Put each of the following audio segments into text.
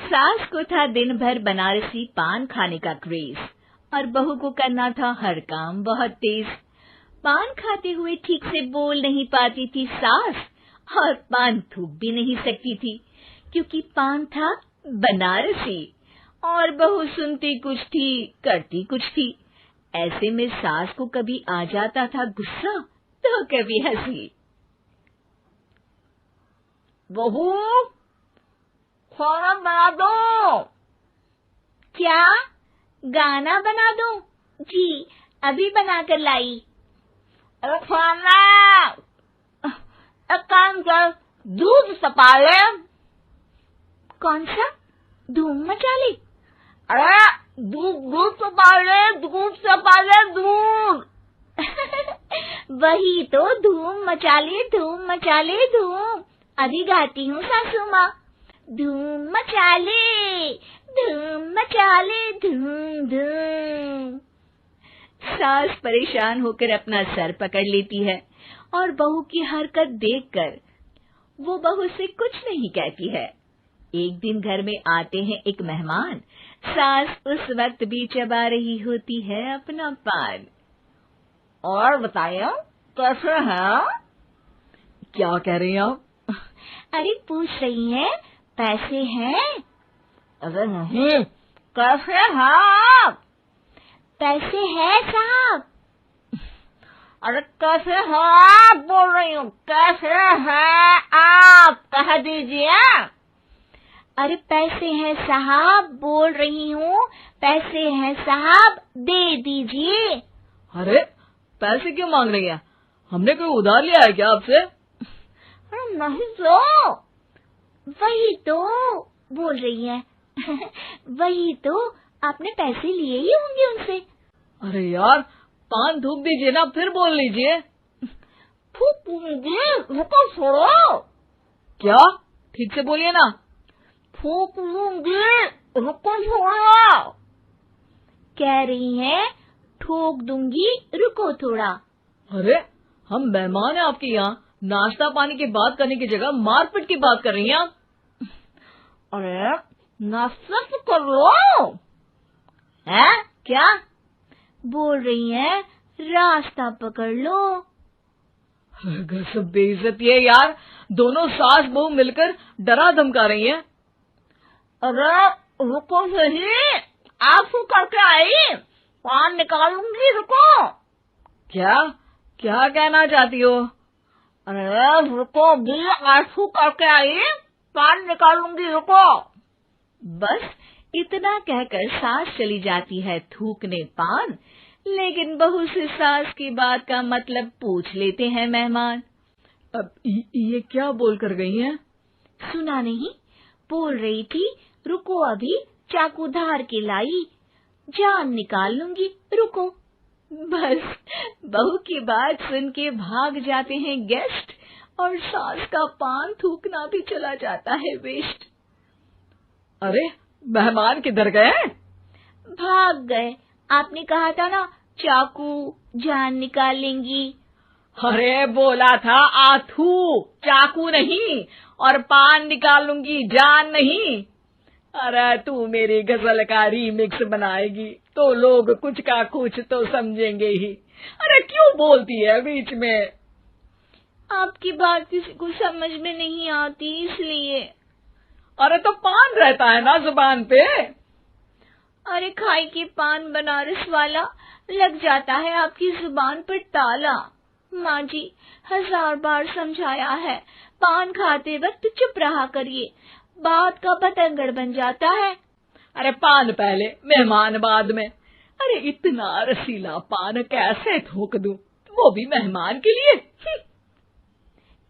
सास को था दिन भर बनारसी पान खाने का क्रेज और बहू को करना था हर काम बहुत तेज। पान खाते हुए ठीक से बोल नहीं पाती थी सास और पान थूक भी नहीं सकती थी क्योंकि पान था बनारसी और बहू सुनती कुछ थी करती कुछ थी। ऐसे में सास को कभी आ जाता था गुस्सा तो कभी हंसी। बहू, खाना बना दो। क्या गाना बना दूं? जी अभी बनाकर लाई। अरे खाना, एक काम कर, दूध सपा ले। कौन सा? धूम मचा ले? अरे दूध सपा ले, दूध सपा ले, दूध। वही तो, धूम मचा ले, धूम मचा ले, धूम। अभी गाती हूँ सासू माँ। धूम मचा ले, धूम मचा ले, धूम धूम। सास परेशान होकर अपना सर पकड़ लेती है और बहू की हरकत देखकर वो बहू से कुछ नहीं कहती है। एक दिन घर में आते हैं एक मेहमान। सास उस वक्त भी चबा रही होती है अपना पान। और बताइए कैसे हैं? क्या कह रही हैं आप? अरे पूछ रही हैं पैसे हैं? अरे नहीं, कैसे हैं आप? पैसे हैं साहब। अरे कैसे हैं आप बोल रही हूँ, कैसे हैं आप कह दीजिए। अरे पैसे हैं साहब बोल रही हूँ, पैसे हैं साहब दे दीजिए। अरे पैसे क्यों मांग रही हैं? हमने कोई उधार लिया है क्या आपसे? अरे नहीं तो। वही तो बोल रही है। वही तो, आपने पैसे लिए ही होंगे उनसे। अरे यार पान थूक दीजिए ना, फिर बोल लीजिए। थूकूंगी, रुको छोड़ो। क्या? ठीक से बोलिए ना। थूक लूंगी, रुको छोड़ो। कह रही हैं ठोक दूंगी, रुको थोड़ा। अरे हम मेहमान हैं आपके यहाँ, नाश्ता पानी की बात करने की जगह मारपीट की बात कर रही हैं आप। अरे नाश्ता तो कर लो। है क्या? बोल रही हैं रास्ता पकड़ लो। गजब बेइज्जती है यार, दोनों सास बहू मिलकर डरा धमका रही हैं। अरे रुको सही, आंसू करके आई, पान निकालूंगी, रुको। क्या क्या कहना चाहती हो? अरे रुको भी, आंसू करके आई, पान निकालूंगी, रुको। बस इतना कहकर सास चली जाती है थूकने पान, लेकिन बहू से सास की बात का मतलब पूछ लेते हैं मेहमान। अब ये क्या बोल कर गई हैं? सुना नहीं? बोल रही थी रुको अभी चाकू धार के लाई, जान निकाल लूंगी, रुको। बस बहू की बात सुन के भाग जाते हैं गेस्ट और सास का पान थूकना भी चला जाता है वेस्ट। अरे मेहमान किधर गए? भाग गए। आपने कहा था ना चाकू जान निकाल लेंगी। अरे बोला था आथू, चाकू नहीं, और पान निकालूंगी, जान नहीं। अरे तू मेरी गजल का रीमिक्स बनाएगी तो लोग कुछ का कुछ तो समझेंगे ही। अरे क्यों बोलती है बीच में? आपकी बात किसी को समझ में नहीं आती इसलिए। अरे तो पान रहता है ना जुबान पे। अरे खाई के पान बनारस वाला, लग जाता है आपकी जुबान पर ताला। माँ जी 1000 बार समझाया है, पान खाते वक्त चुप रहा करिए, बात का बतंगड़ बन जाता है। अरे पान पहले मेहमान बाद में। अरे इतना रसीला पान कैसे थूक दूं, वो भी मेहमान के लिए।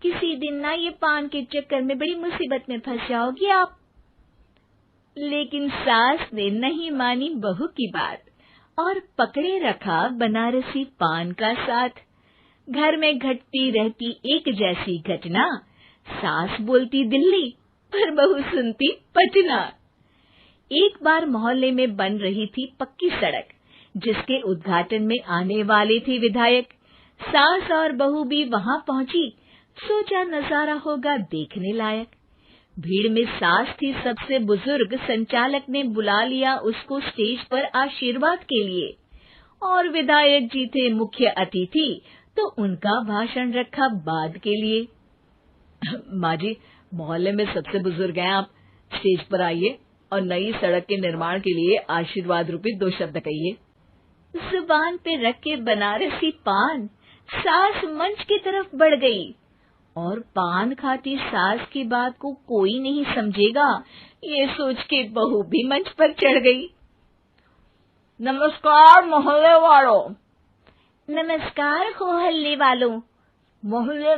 किसी दिन ना ये पान के चक्कर में बड़ी मुसीबत में फंस जाओगी आप। लेकिन सास ने नहीं मानी बहू की बात और पकड़े रखा बनारसी पान का साथ। घर में घटती रहती एक जैसी घटना, सास बोलती दिल्ली पर बहू सुनती पटना। एक बार मोहल्ले में बन रही थी पक्की सड़क, जिसके उद्घाटन में आने वाले थे विधायक। सास और बहू भी वहां पहुंची, सोचा नजारा होगा देखने लायक। भीड़ में सास थी सबसे बुजुर्ग। संचालक ने बुला लिया उसको स्टेज पर आशीर्वाद के लिए, और विधायक जी थे मुख्य अतिथि, तो उनका भाषण रखा बाद के लिए। माँ जी, मोहल्ले में सबसे बुजुर्ग हैं आप, स्टेज पर आइए और नई सड़क के निर्माण के लिए आशीर्वाद रूपी 2 शब्द कहिए। जुबान पे रख के बनारसी पान सास मंच की तरफ बढ़ गई, और पान खाती सास की बात को कोई नहीं समझेगा, ये सोच के बहू भी मंच पर चढ़ गई। नमस्कार मोहल्ले वालों। नमस्कार मोहल्ले वालों। मोहल्ले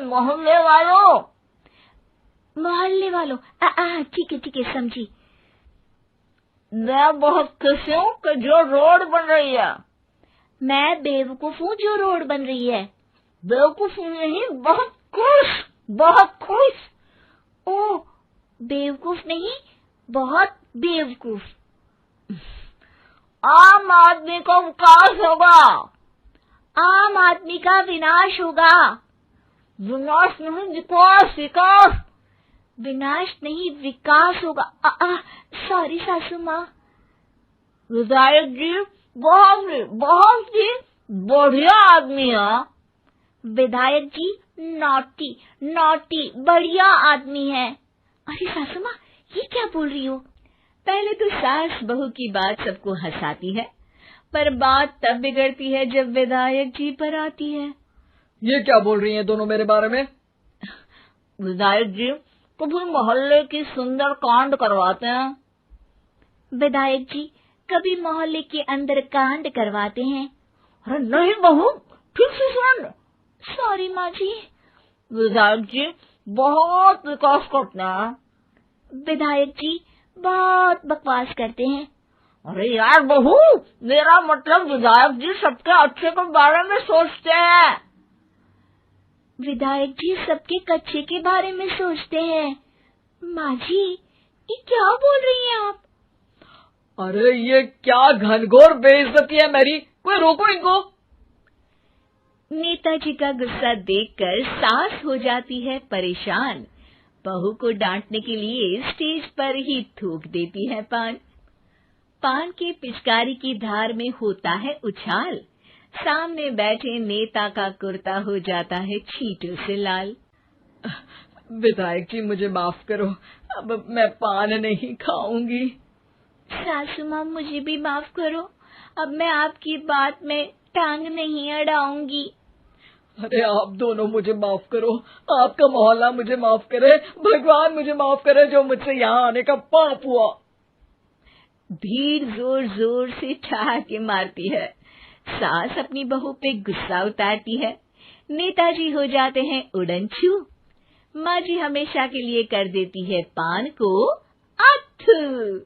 वालों। मोहल्ले वालों, ठीक है समझी। मैं बहुत खुश हूँ कि जो रोड बन रही है। मैं बेवकूफ हूँ जो रोड बन रही है। बेवकूफ नहीं, बहुत खुश। ओह, बेवकूफ नहीं, बहुत बेवकूफ। आम आदमी का विकास होगा। आम आदमी का विनाश होगा। विनाश नहीं, विकास। विनाश नहीं, विकास होगा। सॉरी सासू माँ। विधायक जी बहुत ही बढ़िया आदमी है। विधायक जी नॉटी बढ़िया आदमी है। अरे सासू माँ, ये क्या बोल रही हो? पहले तो सास बहू की बात सबको हंसाती है, पर बात तब बिगड़ती है जब विधायक जी पर आती है। ये क्या बोल रही हैं दोनों मेरे बारे में? विधायक जी कभी मोहल्ले की सुंदर कांड करवाते हैं। विधायक जी कभी मोहल्ले के अंदर कांड करवाते हैं। अरे नहीं बहू, ठीक से सुन। सॉरी माँ जी। विधायक जी बहुत विकास करते हैं। विधायक जी बहुत बकवास करते हैं। अरे यार बहू, मेरा मतलब विधायक जी सबके अच्छे के बारे में सोचते हैं। विधायक जी सबके कच्चे के बारे में सोचते हैं। माँ जी, ये क्या बोल रही हैं आप? अरे ये क्या घनघोर बेइज्जती है मेरी, कोई रोको इनको। नेताजी का गुस्सा देखकर सास हो जाती है परेशान। बहू को डांटने के लिए स्टेज पर ही थूक देती है पान की पिचकारी की धार में होता है उछाल। सामने बैठे नेता का कुर्ता हो जाता है छींटों से लाल। विधायक जी मुझे माफ करो, अब मैं पान नहीं खाऊंगी। सासू माँ मुझे भी माफ करो, अब मैं आपकी बात में टांग नहीं अड़ाऊंगी। अरे आप दोनों मुझे माफ करो, आपका मोहल्ला मुझे माफ करे, भगवान मुझे माफ करे जो मुझसे यहाँ आने का पाप हुआ। भीड़ जोर जोर से ठहाके मारती है। सास अपनी बहू पे गुस्सा उतारती है। नेताजी हो जाते हैं उड़नछू। माँ जी हमेशा के लिए कर देती है पान को अत्थू।